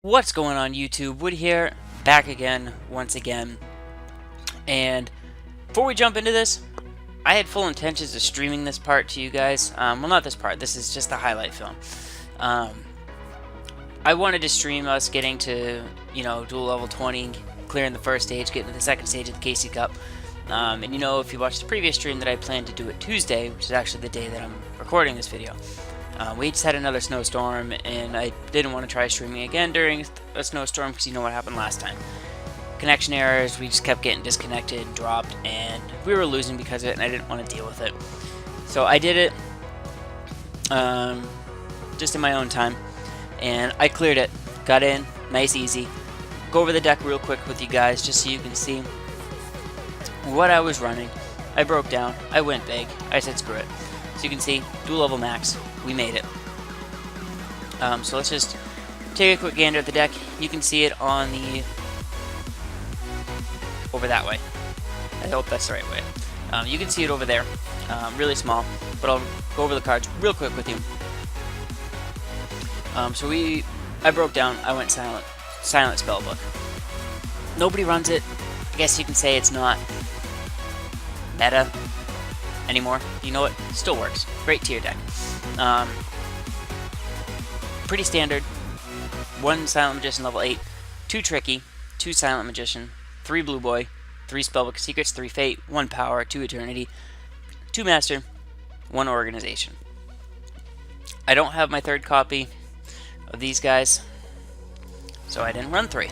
What's going on YouTube? Wood here, back again, once again. And before we jump into this, I had full intentions of streaming this part to you guys. Well, not this part, this is just the highlight film. I wanted to stream us getting to, dual level 20, clearing the first stage, getting to the second stage of the KC Cup. And if you watched the previous stream that I planned to do it Tuesday, which is actually the day that I'm recording this video. We just had another snowstorm, and I didn't want to try streaming again during a snowstorm because you know what happened last time. Connection errors, we just kept getting disconnected, dropped, and we were losing because of it, and I didn't want to deal with it. So I did it just in my own time, and I cleared it. Got in, nice, easy. Go over the deck real quick with you guys just so you can see what I was running. I broke down, I went big, I said screw it. So you can see, dual level max, we made it. So let's just take a quick gander at the deck. You can see it on the... over that way. I hope that's the right way. You can see it over there, really small, but I'll go over the cards real quick with you. I broke down, I went silent spellbook. Nobody runs it. I guess you can say it's not meta anymore. You know what? Still works. Great tier deck. Pretty standard. 1 Silent Magician level 8, 2 Tricky, 2 Silent Magician, 3 Blue Boy, 3 Spellbook Secrets, 3 Fate, 1 Power, 2 Eternity, 2 Master, 1 Organization. I don't have my third copy of these guys, so I didn't run 3.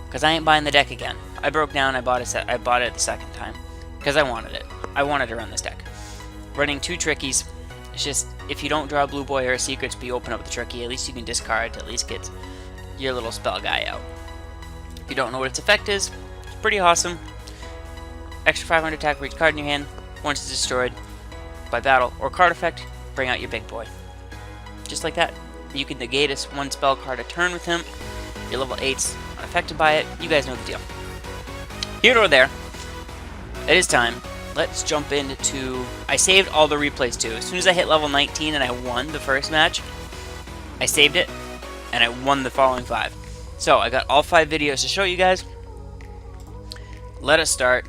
Because I ain't buying the deck again. I broke down, I bought it the second time. Because I wanted it. I wanted to run this deck. Running 2 Trickies, it's just, if you don't draw a Blue Boy or a Secrets, but you open up the Tricky, at least you can discard to at least get your little spell guy out. If you don't know what its effect is, it's pretty awesome. Extra 500 attack for each card in your hand. Once it's destroyed by battle or card effect, bring out your big boy. Just like that. You can negate us 1 spell card a turn with him. Your level 8's unaffected by it. You guys know the deal. Here or there. It is time. Let's jump into... I saved all the replays too. As soon as I hit level 19 and I won the first match, I saved it, and I won the following 5. So, I got all 5 videos to show you guys. Let us start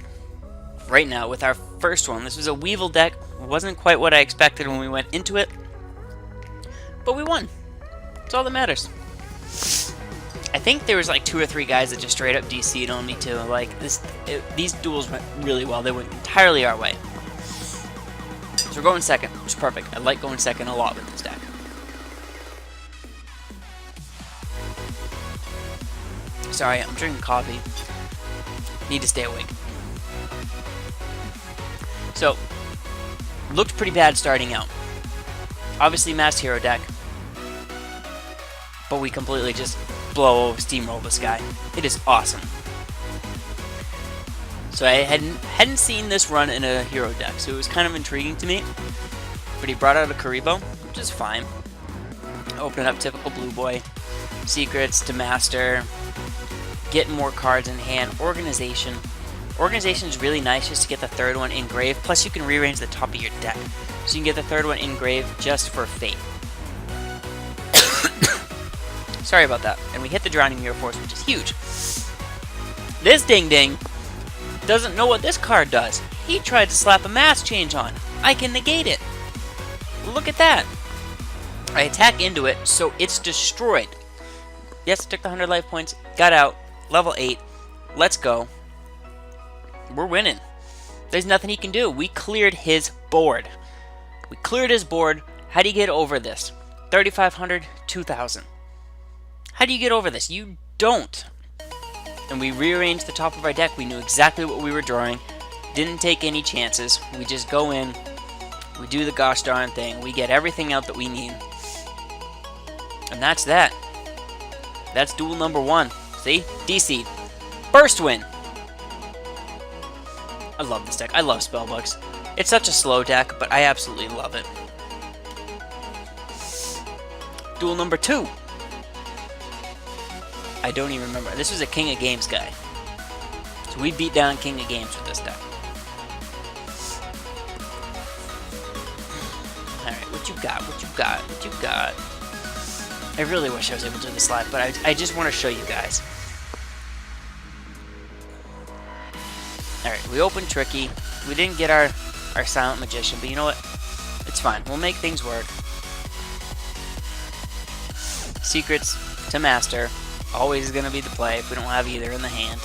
right now with our first one. This was a Weevil deck. It wasn't quite what I expected when we went into it, but we won. That's all that matters. I think there was like 2 or 3 guys that just straight up DC'd on me too. Like these duels went really well. They went entirely our way. So we're going second, which is perfect. I like going second a lot with this deck. Sorry, I'm drinking coffee. Need to stay awake. So, looked pretty bad starting out. Obviously, Masked Hero deck. But we completely just steamroll this guy. It is awesome. So I hadn't seen this run in a hero deck, so it was kind of intriguing to me. But he brought out a Karibo, which is fine. Open up typical Blue Boy. Secrets to Master. Getting more cards in hand. Organization. Organization is really nice just to get the 3rd one engraved. Plus you can rearrange the top of your deck. So you can get the 3rd one engraved just for Fate. Sorry about that. And we hit the Drowning Mirror Force, which is huge. This ding-ding doesn't know what this card does. He tried to slap a mass change on. I can negate it. Look at that. I attack into it, so it's destroyed. Yes, took the 100 life points. Got out. Level 8. Let's go. We're winning. There's nothing he can do. We cleared his board. We cleared his board. How do you get over this? 3,500, 2,000. How do you get over this? You don't. And we rearranged the top of our deck. We knew exactly what we were drawing. Didn't take any chances. We just go in. We do the gosh darn thing. We get everything out that we need. And that's that. That's duel number 1. See? DC. First win. I love this deck. I love spellbooks. It's such a slow deck, but I absolutely love it. Duel number 2. I don't even remember. This was a King of Games guy. So we beat down King of Games with this deck. Alright, what you got? What you got? What you got? I really wish I was able to do this live, but I just want to show you guys. Alright, we opened Tricky. We didn't get our Silent Magician, but you know what? It's fine. We'll make things work. Secrets to Master. Always is going to be the play if we don't have either in the hand.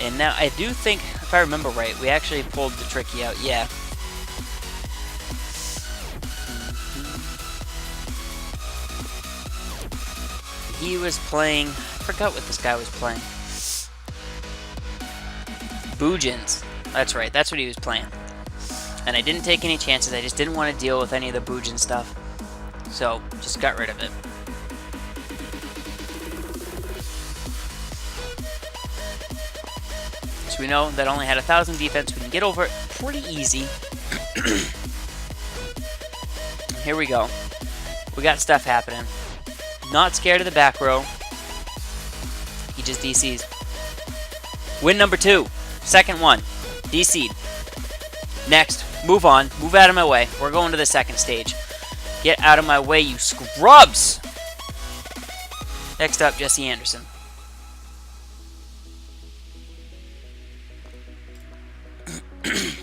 And now, I do think, if I remember right, we actually pulled the Tricky out. Yeah. He was playing... I forgot what this guy was playing. Boojins. That's right, that's what he was playing. And I didn't take any chances, I just didn't want to deal with any of the Boojin stuff. So, just got rid of it. So we know that only had 1,000 defense, we can get over it pretty easy. Here we go. We got stuff happening. Not scared of the back row. He just DC'd. Win number 2. Second one. DC'd. Next. Move on. Move out of my way. We're going to the second stage. Get out of my way, you scrubs! Next up, Jesse Anderson.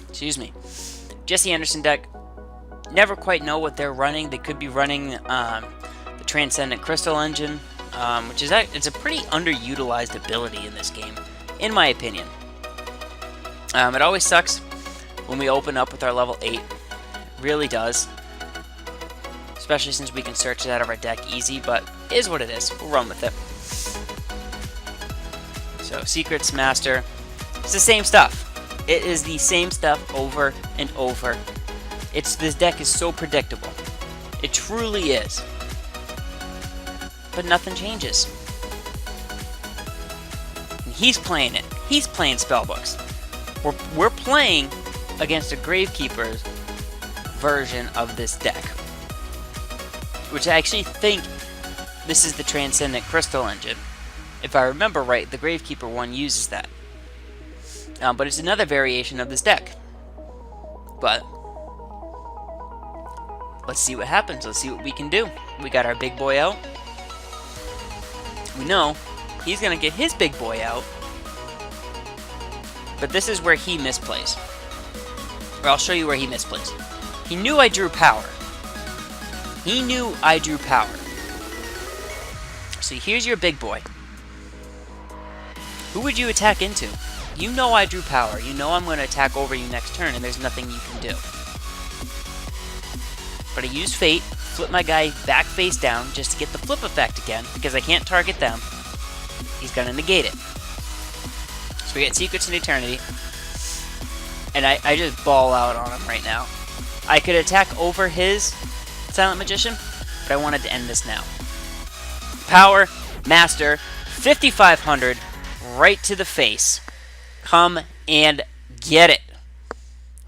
Excuse me. Jesse Anderson deck. Never quite know what they're running. They could be running the Transcendent Crystal Engine, which is it's a pretty underutilized ability in this game, in my opinion. It always sucks when we open up with our level 8. It really does. Especially since we can search it out of our deck easy, but it is what it is. We'll run with it. So, Secrets, Master. It's the same stuff. It is the same stuff over and over. This deck is so predictable. It truly is. But nothing changes. And he's playing it. He's playing Spellbooks. We're playing against a Gravekeeper's version of this deck. Which I actually think this is the Transcendent Crystal Engine. If I remember right, the Gravekeeper one uses that. But it's another variation of this deck. But let's see what happens. Let's see what we can do. We got our big boy out. We know he's going to get his big boy out. But this is where he misplays. Or I'll show you where he misplays. He knew I drew power. He knew I drew power. So here's your big boy. Who would you attack into? You know I drew power. You know I'm going to attack over you next turn, and there's nothing you can do. But I use Fate, flip my guy back face down just to get the flip effect again, because I can't target them. He's going to negate it. So we get Secrets in Eternity. And I just ball out on him right now. I could attack over his Silent Magician, but I wanted to end this now. Power, Master, 5,500, right to the face. Come and get it.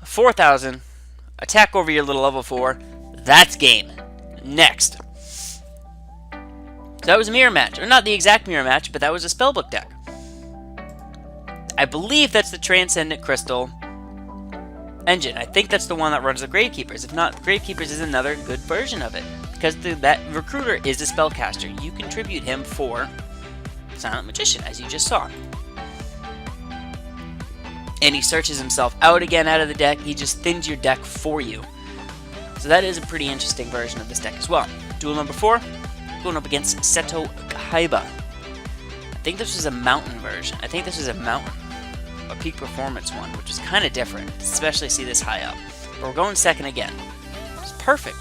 4,000, attack over your little level 4. That's game. Next. So that was a mirror match. Or not the exact mirror match, but that was a spellbook deck. I believe that's the Transcendent Crystal Engine. I think that's the one that runs the Gravekeepers. If not, Gravekeepers is another good version of it. Because that Recruiter is a spellcaster. You contribute him for Silent Magician, as you just saw. And he searches himself out again out of the deck. He just thins your deck for you. So that is a pretty interesting version of this deck as well. Duel number 4, going up against Seto Kaiba. I think this was a mountain version. I think this is a mountain. A peak performance one, which is kind of different, especially see this high up. But we're going second again. It's perfect.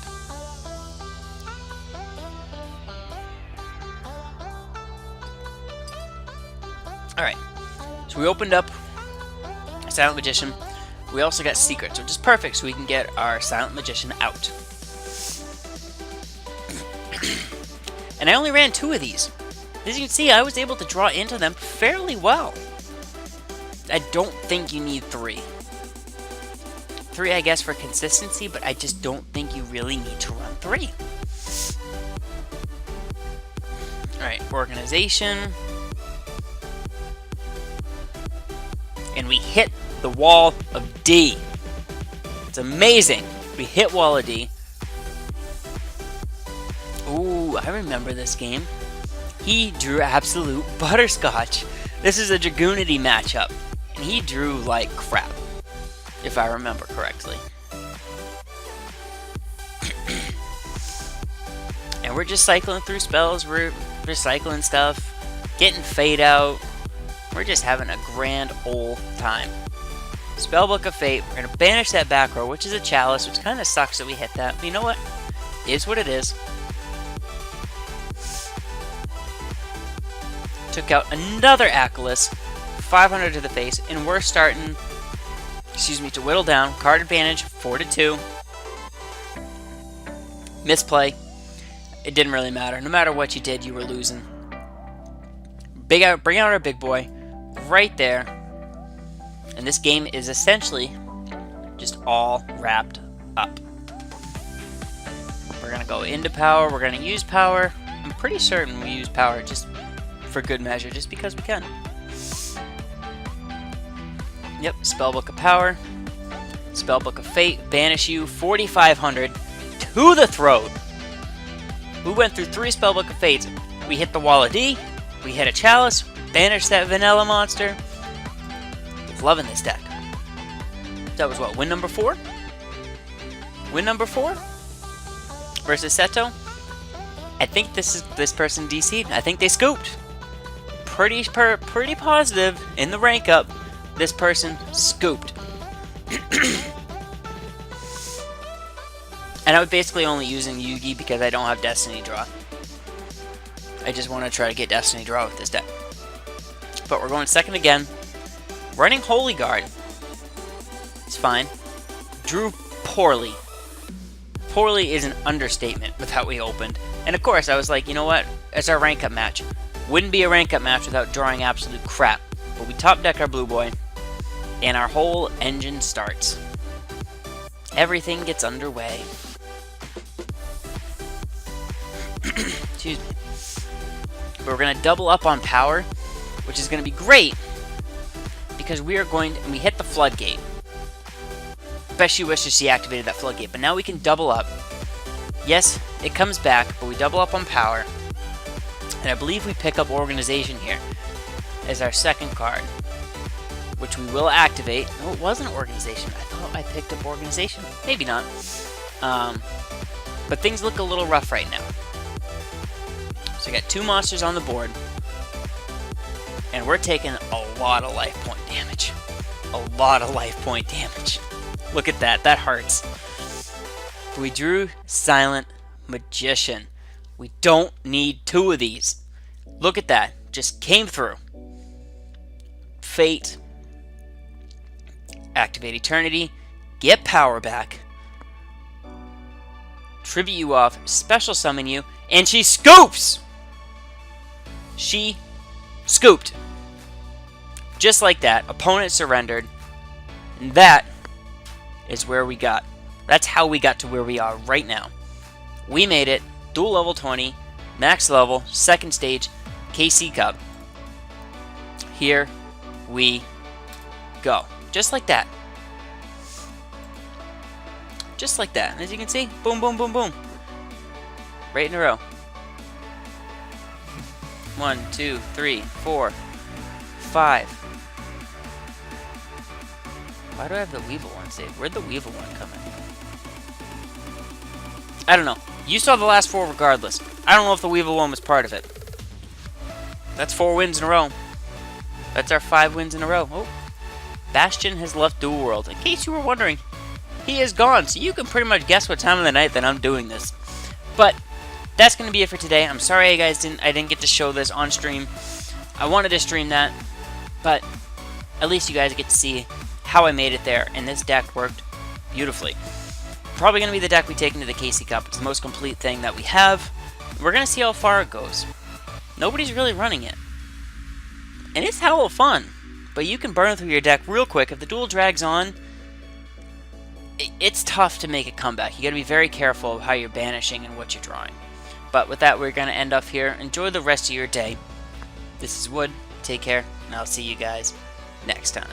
Alright, so we opened up Silent Magician. We also got Secrets, which is perfect, so we can get our Silent Magician out. And I only ran 2 of these. As you can see, I was able to draw into them fairly well. I don't think you need 3. 3, I guess, for consistency, but I just don't think you really need to run 3. Alright, Organization. And we hit the wall of D. It's amazing. We hit wall of D. Ooh, I remember this game. He drew absolute butterscotch. This is a Dragoonity matchup, and he drew like crap, if I remember correctly. And we're just cycling through spells, we're recycling stuff, getting fade out. We're just having a grand old time. Spellbook of Fate, we're going to banish that back row, which is a Chalice, which kind of sucks that we hit that. But you know what? It is what it is. Took out another Achilles, 500 to the face, and we're starting, to whittle down. Card advantage, 4-2. Misplay. It didn't really matter. No matter what you did, you were losing. Bring out our big boy, right there. And this game is essentially just all wrapped up. We're going to go into power. We're going to use power. I'm pretty certain we use power just for good measure, just because we can. Yep, Spellbook of Power. Spellbook of Fate. Banish you 4,500 to the throat. We went through 3 Spellbook of Fates. We hit the Wall of D. We hit a Chalice. Banished that Vanilla monster. Loving this deck. That was what, win number 4? Win number 4? Versus Seto? I think this person DC'd. I think they scooped. Pretty positive in the rank up. This person scooped. And I was basically only using Yugi because I don't have Destiny Draw. I just want to try to get Destiny Draw with this deck. But we're going second again. Running Holy Guard. It's fine. Drew poorly. Poorly is an understatement with how we opened. And of course, I was like, you know what? It's our rank up match. Wouldn't be a rank up match without drawing absolute crap. But we top deck our blue boy, and our whole engine starts. Everything gets underway. Excuse me. But we're going to double up on power, which is going to be great because we are going to, and we hit the floodgate. Bet she wishes she activated that floodgate, but now we can double up. Yes, it comes back, but we double up on power. And I believe we pick up Organization here as our second card, which we will activate. No, it wasn't Organization. I thought I picked up Organization. Maybe not. But things look a little rough right now. So I got 2 monsters on the board. And we're taking a lot of life point damage. A lot of life point damage. Look at that. That hurts. We drew Silent Magician. We don't need 2 of these. Look at that. Just came through. Fate. Activate Eternity. Get power back. Tribute you off. Special summon you. And she scoops! She scooped. Just like that. Opponent surrendered. And that is where we got. That's how we got to where we are right now. We made it. Duel level 20. Max level. Second stage. KC Cup. Here we go. Just like that. Just like that. And as you can see, boom, boom, boom, boom. Right in a row. 1, 2, 3, 4, 5. Why do I have the Weevil one saved? Where'd the Weevil one come in? I don't know. You saw the last 4 regardless. I don't know if the Weevil one was part of it. That's 4 wins in a row. That's our 5 wins in a row. Oh. Bastion has left Duel World. In case you were wondering, he is gone. So you can pretty much guess what time of the night that I'm doing this. But that's going to be it for today. I'm sorry I didn't get to show this on stream. I wanted to stream that, but at least you guys get to see how I made it there, and this deck worked beautifully. Probably going to be the deck we take into the KC Cup. It's the most complete thing that we have. We're going to see how far it goes. Nobody's really running it. And it's hella fun, but you can burn through your deck real quick. If the duel drags on, it's tough to make a comeback. You got to be very careful of how you're banishing and what you're drawing. But with that, we're going to end off here. Enjoy the rest of your day. This is Wood. Take care, and I'll see you guys next time.